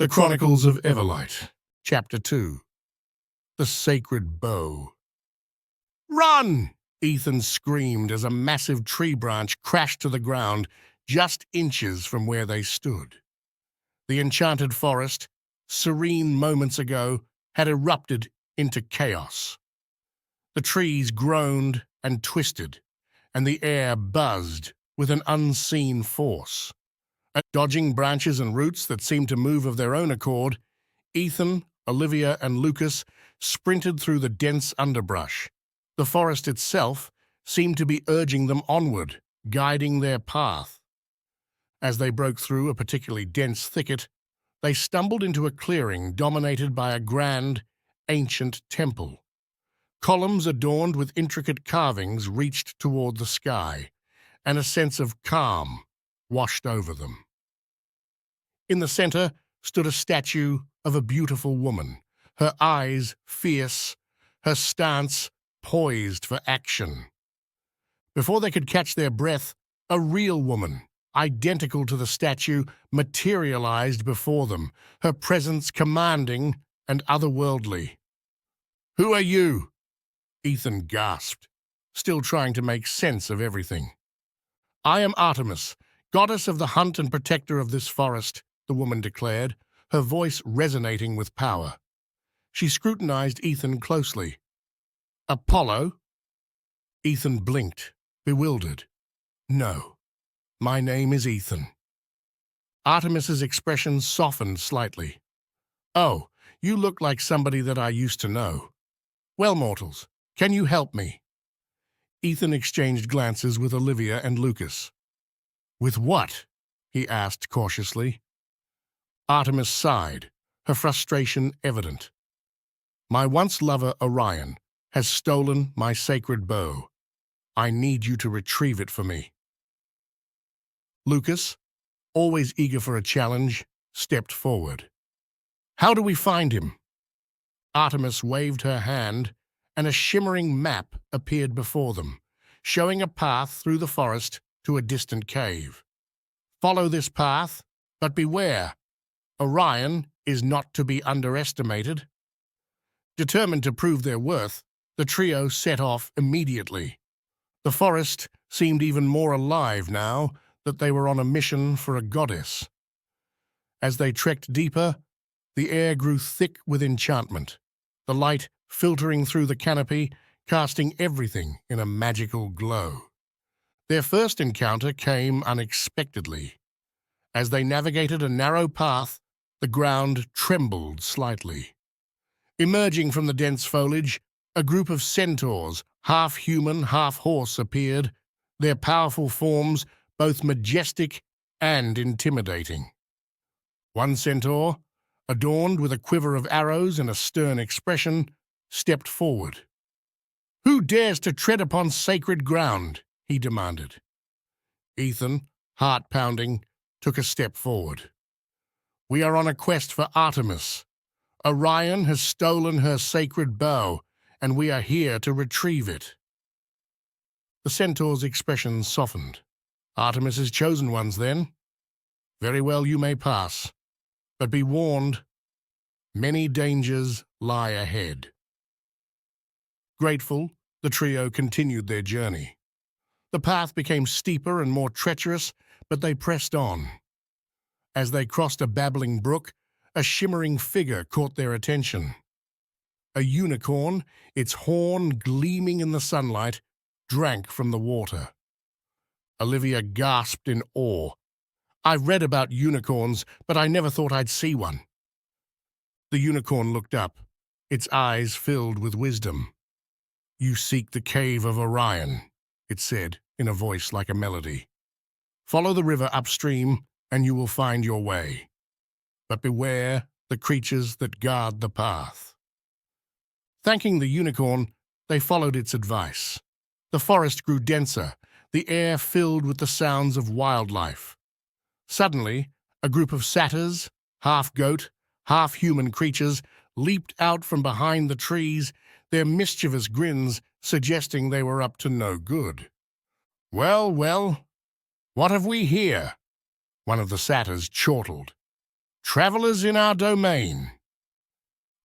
The Chronicles of Everlight, Chapter 2. The Sacred Bow. "Run!" Ethan screamed as a massive tree branch crashed to the ground just inches from where they stood. The enchanted forest, serene moments ago, had erupted into chaos. The trees groaned and twisted, and the air buzzed with an unseen force. Dodging branches and roots that seemed to move of their own accord, Ethan, Olivia, and Lucas sprinted through the dense underbrush. The forest itself seemed to be urging them onward, guiding their path. As they broke through a particularly dense thicket, they stumbled into a clearing dominated by a grand, ancient temple. Columns adorned with intricate carvings reached toward the sky, and a sense of calm washed over them. In the center stood a statue of a beautiful woman, her eyes fierce, her stance poised for action. Before they could catch their breath, a real woman, identical to the statue, materialized before them, her presence commanding and otherworldly. "Who are you?" Ethan gasped, still trying to make sense of everything. "I am Artemis, goddess of the hunt and protector of this forest," the woman declared, her voice resonating with power. She scrutinized Ethan closely. "Apollo?" Ethan blinked, bewildered. "No, my name is Ethan." Artemis's expression softened slightly. "Oh, you look like somebody that I used to know. Well, mortals, can you help me?" Ethan exchanged glances with Olivia and Lucas. "With what?" he asked cautiously. Artemis sighed, her frustration evident. "My once lover, Orion, has stolen my sacred bow. I need you to retrieve it for me." Lucas, always eager for a challenge, stepped forward. "How do we find him?" Artemis waved her hand, and a shimmering map appeared before them, showing a path through the forest to a distant cave. "Follow this path, but beware. Orion is not to be underestimated." Determined to prove their worth, the trio set off immediately. The forest seemed even more alive now that they were on a mission for a goddess. As they trekked deeper, the air grew thick with enchantment, the light filtering through the canopy, casting everything in a magical glow. Their first encounter came unexpectedly. As they navigated a narrow path, the ground trembled slightly. Emerging from the dense foliage, a group of centaurs, half human, half horse, appeared, their powerful forms both majestic and intimidating. One centaur, adorned with a quiver of arrows and a stern expression, stepped forward. "Who dares to tread upon sacred ground?" he demanded. Ethan, heart pounding, took a step forward. "We are on a quest for Artemis. Orion has stolen her sacred bow, and we are here to retrieve it." The centaur's expression softened. "Artemis's chosen ones, then? Very well, you may pass. But be warned, many dangers lie ahead." Grateful, the trio continued their journey. The path became steeper and more treacherous, but they pressed on. As they crossed a babbling brook, a shimmering figure caught their attention. A unicorn, its horn gleaming in the sunlight, drank from the water. Olivia gasped in awe. "I've read about unicorns, but I never thought I'd see one." The unicorn looked up, its eyes filled with wisdom. "You seek the cave of Orion," it said in a voice like a melody. "Follow the river upstream, and you will find your way. But beware the creatures that guard the path." Thanking the unicorn, they followed its advice. The forest grew denser, the air filled with the sounds of wildlife. Suddenly, a group of satyrs, half-goat, half-human creatures, leaped out from behind the trees, their mischievous grins suggesting they were up to no good. "Well, well, what have we here?" one of the satyrs chortled. Travelers in our domain.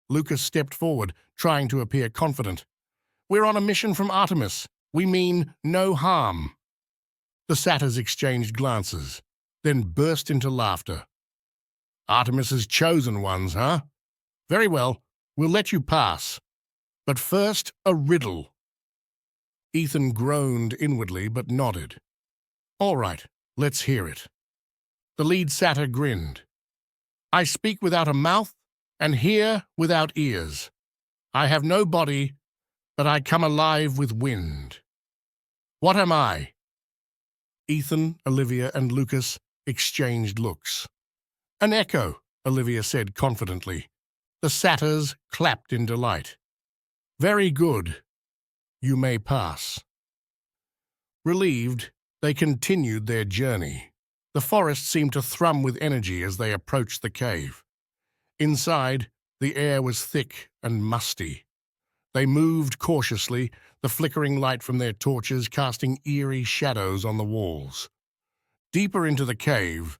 Lucas stepped forward, trying to appear confident. We're on a mission from Artemis. We mean no harm. The satyrs exchanged glances, then burst into laughter. Artemis's chosen ones, huh? Very well, we'll let you pass. But first, a riddle. Ethan groaned inwardly but nodded. All right, let's hear it. The lead satyr grinned. I speak without a mouth and hear without ears. I have no body, but I come alive with wind. What am I? Ethan, Olivia, and Lucas exchanged looks. An echo, Olivia said confidently. The satyrs clapped in delight. Very good. You may pass. Relieved, they continued their journey. The forest seemed to thrum with energy as they approached the cave. Inside, the air was thick and musty. They moved cautiously, the flickering light from their torches casting eerie shadows on the walls. Deeper into the cave,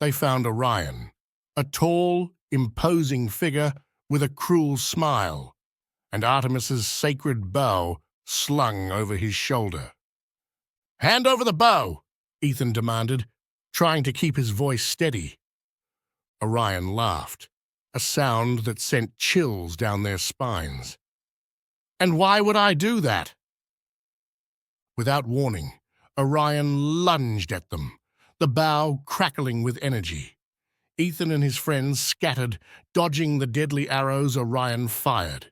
they found Orion, a tall, imposing figure with a cruel smile, and Artemis's sacred bow slung over his shoulder. Hand over the bow, Ethan demanded, trying to keep his voice steady. Orion laughed, a sound that sent chills down their spines. And why would I do that? Without warning, Orion lunged at them, the bow crackling with energy. Ethan and his friends scattered, dodging the deadly arrows Orion fired.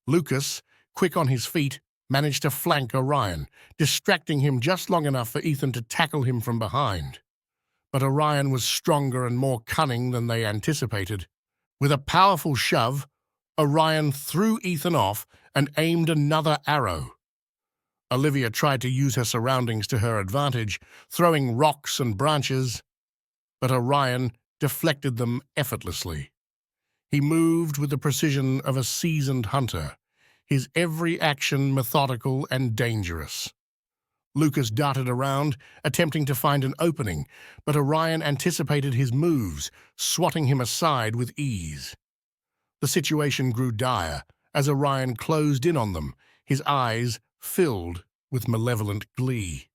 Lucas, quick on his feet, managed to flank Orion, distracting him just long enough for Ethan to tackle him from behind. But Orion was stronger and more cunning than they anticipated. With a powerful shove, Orion threw Ethan off and aimed another arrow. Olivia tried to use her surroundings to her advantage, throwing rocks and branches, but Orion deflected them effortlessly. He moved with the precision of a seasoned hunter, his every action methodical and dangerous. Lucas darted around, attempting to find an opening, but Orion anticipated his moves, swatting him aside with ease. The situation grew dire as Orion closed in on them, his eyes filled with malevolent glee.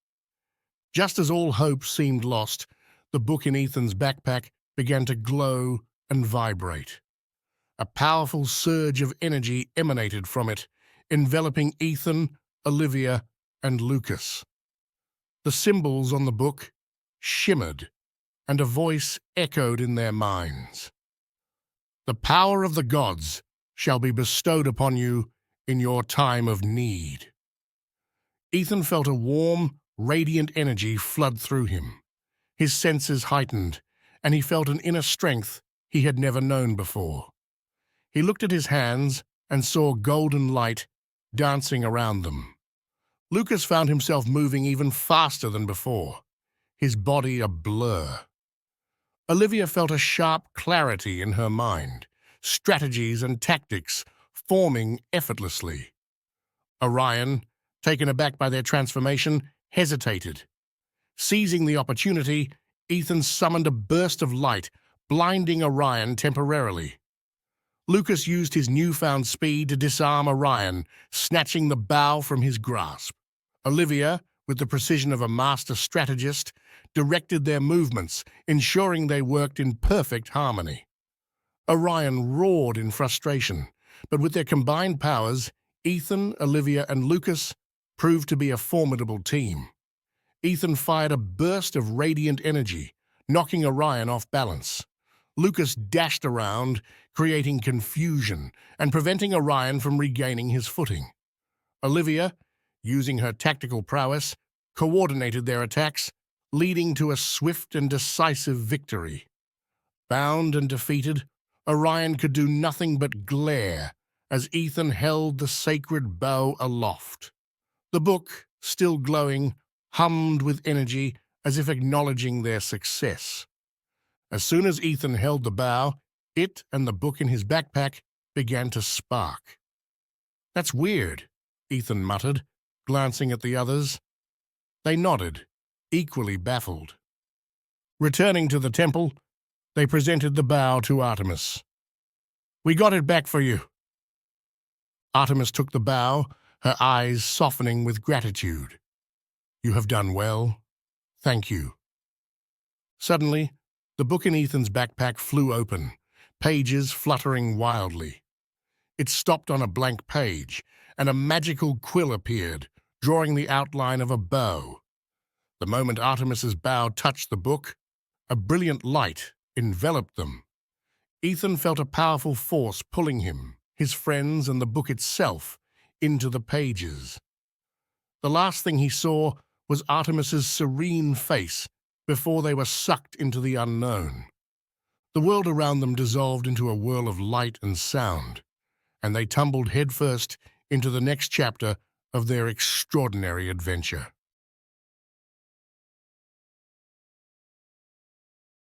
Just as all hope seemed lost, the book in Ethan's backpack began to glow and vibrate. A powerful surge of energy emanated from it, enveloping Ethan, Olivia, and Lucas. The symbols on the book shimmered, and a voice echoed in their minds. The power of the gods shall be bestowed upon you in your time of need. Ethan felt a warm, radiant energy flood through him. His senses heightened, and he felt an inner strength he had never known before. He looked at his hands and saw golden light dancing around them. Lucas found himself moving even faster than before, his body a blur. Olivia felt a sharp clarity in her mind, strategies and tactics forming effortlessly. Orion, taken aback by their transformation, hesitated. Seizing the opportunity, Ethan summoned a burst of light, blinding Orion temporarily. Lucas used his newfound speed to disarm Orion, snatching the bow from his grasp. Olivia, with the precision of a master strategist, directed their movements, ensuring they worked in perfect harmony. Orion roared in frustration, but with their combined powers, Ethan, Olivia, and Lucas proved to be a formidable team. Ethan fired a burst of radiant energy, knocking Orion off balance. Lucas dashed around, creating confusion and preventing Orion from regaining his footing. Olivia, using her tactical prowess, coordinated their attacks, leading to a swift and decisive victory. Bound and defeated, Orion could do nothing but glare as Ethan held the sacred bow aloft. The book, still glowing, hummed with energy as if acknowledging their success. As soon as Ethan held the bow, it and the book in his backpack began to spark. That's weird, Ethan muttered, glancing at the others. They nodded, equally baffled. Returning to the temple, They presented the bow to Artemis. "We got it back for you." Artemis took the bow, her eyes softening with gratitude. "You have done well. Thank you." Suddenly, the book in Ethan's backpack flew open, pages fluttering wildly. It stopped on a blank page, and a magical quill appeared, drawing the outline of a bow. The moment Artemis's bow touched the book, a brilliant light enveloped them. Ethan felt a powerful force pulling him, his friends, and the book itself into the pages. The last thing he saw was Artemis's serene face before they were sucked into the unknown. The world around them dissolved into a whirl of light and sound, and they tumbled headfirst into the next chapter of their extraordinary adventure.